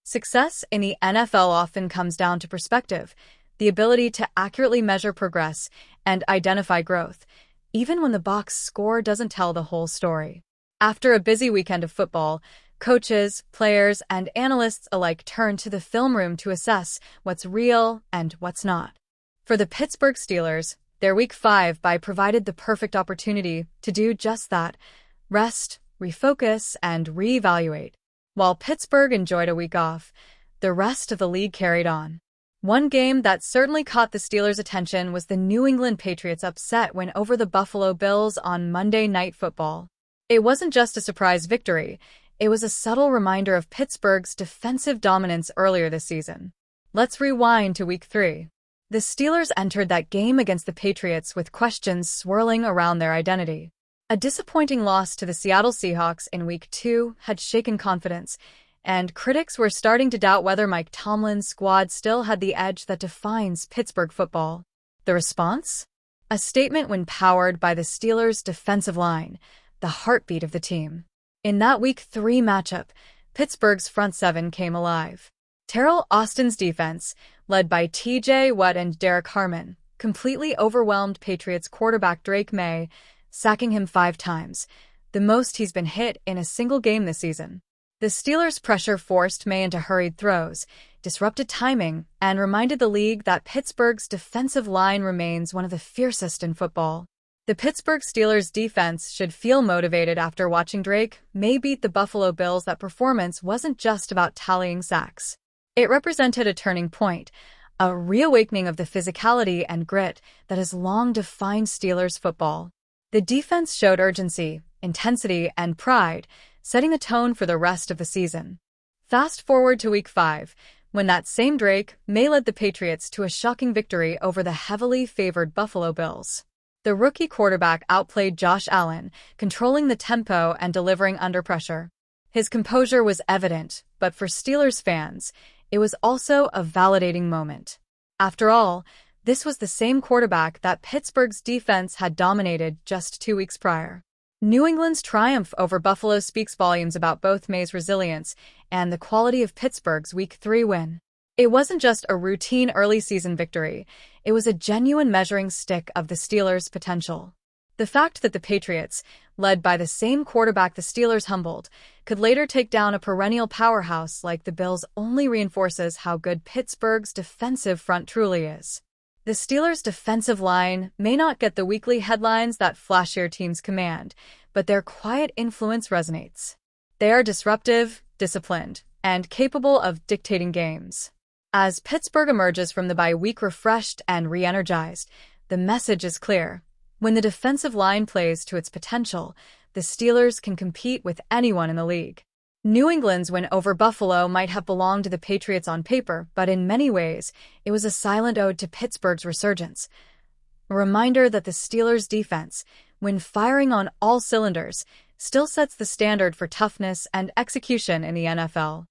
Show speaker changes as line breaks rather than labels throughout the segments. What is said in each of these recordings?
Success in the NFL often comes down to perspective, the ability to accurately measure progress and identify growth, even when the box score doesn't tell the whole story. After a busy weekend of football, coaches, players, and analysts alike turn to the film room to assess what's real and what's not. For the Pittsburgh Steelers, their Week 5 bye provided the perfect opportunity to do just that: rest, refocus, and reevaluate. While Pittsburgh enjoyed a week off, the rest of the league carried on. One game that certainly caught the Steelers' attention was the New England Patriots' upset win over the Buffalo Bills on Monday Night Football. It wasn't just a surprise victory, it was a subtle reminder of Pittsburgh's defensive dominance earlier this season. Let's rewind to Week 3. The Steelers entered that game against the Patriots with questions swirling around their identity. A disappointing loss to the Seattle Seahawks in Week 2 had shaken confidence, and critics were starting to doubt whether Mike Tomlin's squad still had the edge that defines Pittsburgh football. The response? A statement when powered by the Steelers' defensive line, the heartbeat of the team. In that Week 3 matchup, Pittsburgh's front seven came alive. Teryl Austin's defense, led by T.J. Watt and Derek Harmon, completely overwhelmed Patriots quarterback Drake May, sacking him 5 times, the most he's been hit in a single game this season. The Steelers' pressure forced May into hurried throws, disrupted timing, and reminded the league that Pittsburgh's defensive line remains one of the fiercest in football. The Pittsburgh Steelers' defense should feel motivated after watching Drake May beat the Buffalo Bills. That performance wasn't just about tallying sacks. It represented a turning point, a reawakening of the physicality and grit that has long defined Steelers football. The defense showed urgency, intensity, and pride, setting the tone for the rest of the season. Fast forward to Week 5, when that same Drake May led the Patriots to a shocking victory over the heavily favored Buffalo Bills. The rookie quarterback outplayed Josh Allen, controlling the tempo and delivering under pressure. His composure was evident, but for Steelers fans, it was also a validating moment. After all, this was the same quarterback that Pittsburgh's defense had dominated just 2 weeks prior. New England's triumph over Buffalo speaks volumes about both May's resilience and the quality of Pittsburgh's Week 3 win. It wasn't just a routine early-season victory, it was a genuine measuring stick of the Steelers' potential. The fact that the Patriots, led by the same quarterback the Steelers humbled, could later take down a perennial powerhouse like the Bills only reinforces how good Pittsburgh's defensive front truly is. The Steelers' defensive line may not get the weekly headlines that flashier teams command, but their quiet influence resonates. They are disruptive, disciplined, and capable of dictating games. As Pittsburgh emerges from the bye week refreshed and re-energized, the message is clear. When the defensive line plays to its potential, the Steelers can compete with anyone in the league. New England's win over Buffalo might have belonged to the Patriots on paper, but in many ways, it was a silent ode to Pittsburgh's resurgence. A reminder that the Steelers' defense, when firing on all cylinders, still sets the standard for toughness and execution in the NFL.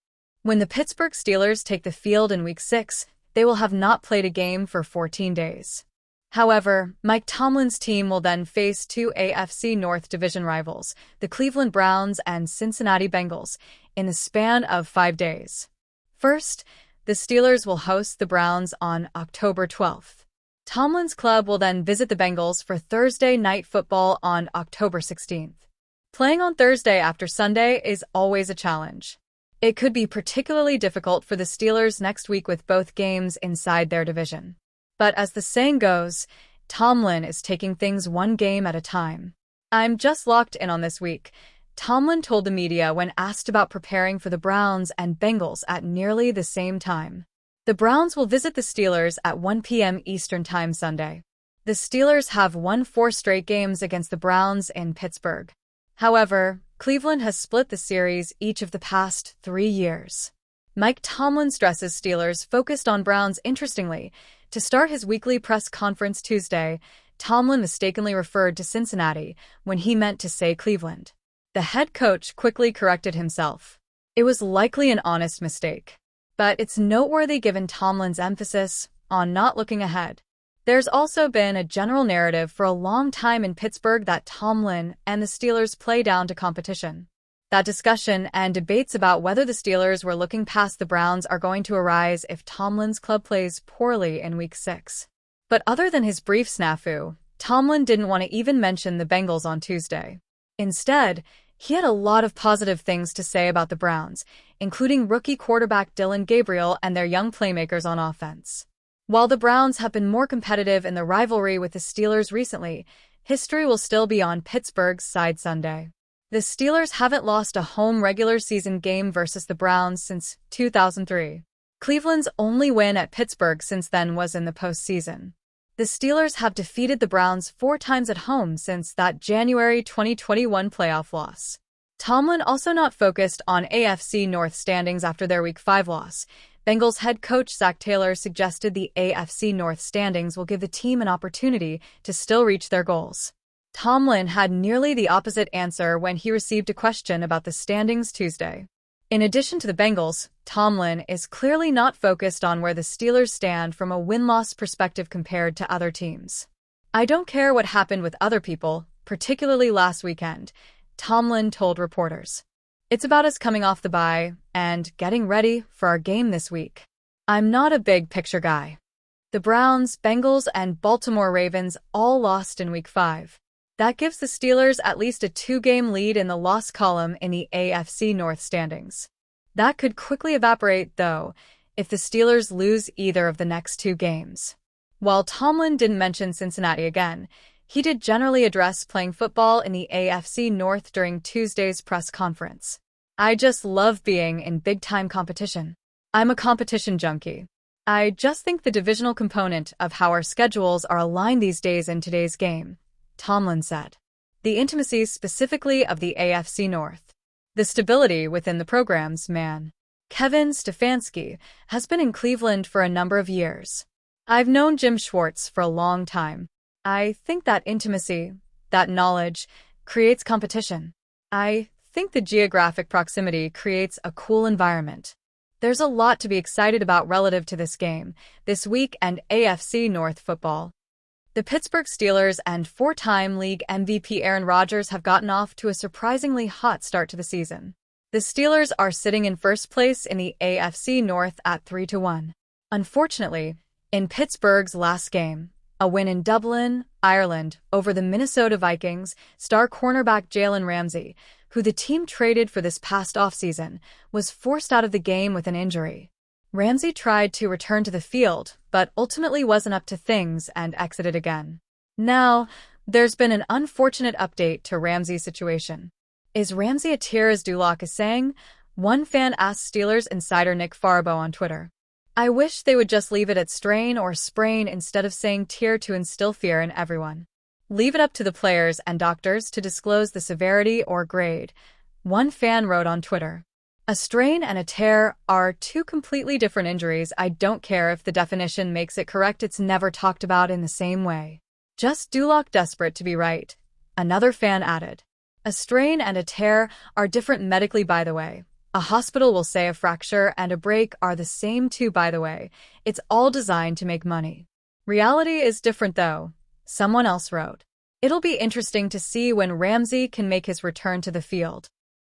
When the Pittsburgh Steelers take the field in Week 6, they will have not played a game for 14 days. However, Mike Tomlin's team will then face 2 AFC North division rivals, the Cleveland Browns and Cincinnati Bengals, in the span of 5 days. First, the Steelers will host the Browns on October 12th. Tomlin's club will then visit the Bengals for Thursday Night Football on October 16th. Playing on Thursday after Sunday is always a challenge. It could be particularly difficult for the Steelers next week with both games inside their division. But as the saying goes, Tomlin is taking things one game at a time. "I'm just locked in on this week," Tomlin told the media when asked about preparing for the Browns and Bengals at nearly the same time. The Browns will visit the Steelers at 1 p.m. Eastern Time Sunday. The Steelers have won 4 straight games against the Browns in Pittsburgh. However, Cleveland has split the series each of the past 3 years. Mike Tomlin stresses Steelers focused on Browns. Interestingly, to start his weekly press conference Tuesday, Tomlin mistakenly referred to Cincinnati when he meant to say Cleveland. The head coach quickly corrected himself. It was likely an honest mistake. But it's noteworthy given Tomlin's emphasis on not looking ahead. There's also been a general narrative for a long time in Pittsburgh that Tomlin and the Steelers play down to competition. That discussion and debates about whether the Steelers were looking past the Browns are going to arise if Tomlin's club plays poorly in Week 6. But other than his brief snafu, Tomlin didn't want to even mention the Bengals on Tuesday. Instead, he had a lot of positive things to say about the Browns, including rookie quarterback Dillon Gabriel and their young playmakers on offense. While the Browns have been more competitive in the rivalry with the Steelers recently, history will still be on Pittsburgh's side Sunday. The Steelers haven't lost a home regular season game versus the Browns since 2003. Cleveland's only win at Pittsburgh since then was in the postseason. The Steelers have defeated the Browns 4 times at home since that January 2021 playoff loss. Tomlin also not focused on AFC North standings after their Week 5 loss. Bengals head coach Zac Taylor suggested the AFC North standings will give the team an opportunity to still reach their goals. Tomlin had nearly the opposite answer when he received a question about the standings Tuesday. In addition to the Bengals, Tomlin is clearly not focused on where the Steelers stand from a win-loss perspective compared to other teams. "I don't care what happened with other people, particularly last weekend," Tomlin told reporters. "It's about us coming off the bye and getting ready for our game this week. I'm not a big picture guy." The Browns, Bengals, and Baltimore Ravens all lost in Week 5. That gives the Steelers at least a 2-game lead in the loss column in the AFC North standings. That could quickly evaporate, though, if the Steelers lose either of the next 2 games. While Tomlin didn't mention Cincinnati again, he did generally address playing football in the AFC North during Tuesday's press conference. "I just love being in big-time competition. I'm a competition junkie. I just think the divisional component of how our schedules are aligned these days in today's game," Tomlin said. "The intimacy specifically of the AFC North. The stability within the programs, man." Kevin Stefanski has been in Cleveland for a number of years. "I've known Jim Schwartz for a long time. I think that intimacy, that knowledge, creates competition. I think the geographic proximity creates a cool environment. There's a lot to be excited about relative to this game, this week and AFC North football." The Pittsburgh Steelers and 4-time league MVP Aaron Rodgers have gotten off to a surprisingly hot start to the season. The Steelers are sitting in first place in the AFC North at 3-1. Unfortunately, in Pittsburgh's last game, a win in Dublin, Ireland, over the Minnesota Vikings, star cornerback Jalen Ramsey, who the team traded for this past offseason, was forced out of the game with an injury. Ramsey tried to return to the field, but ultimately wasn't up to things and exited again. Now, there's been an unfortunate update to Ramsey's situation. "Is Ramsey a tear, as Dulac is saying?" one fan asked Steelers insider Nick Farabaugh on Twitter. "I wish they would just leave it at strain or sprain instead of saying tear to instill fear in everyone. Leave it up to the players and doctors to disclose the severity or grade," one fan wrote on Twitter. "A strain and a tear are 2 completely different injuries. I don't care if the definition makes it correct, it's never talked about in the same way. Just Dulac desperate to be right," another fan added. "A strain and a tear are different medically, by the way. A hospital will say a fracture and a break are the same too, by the way. It's all designed to make money. Reality is different, though," someone else wrote. "It'll be interesting to see when Ramsey can make his return to the field."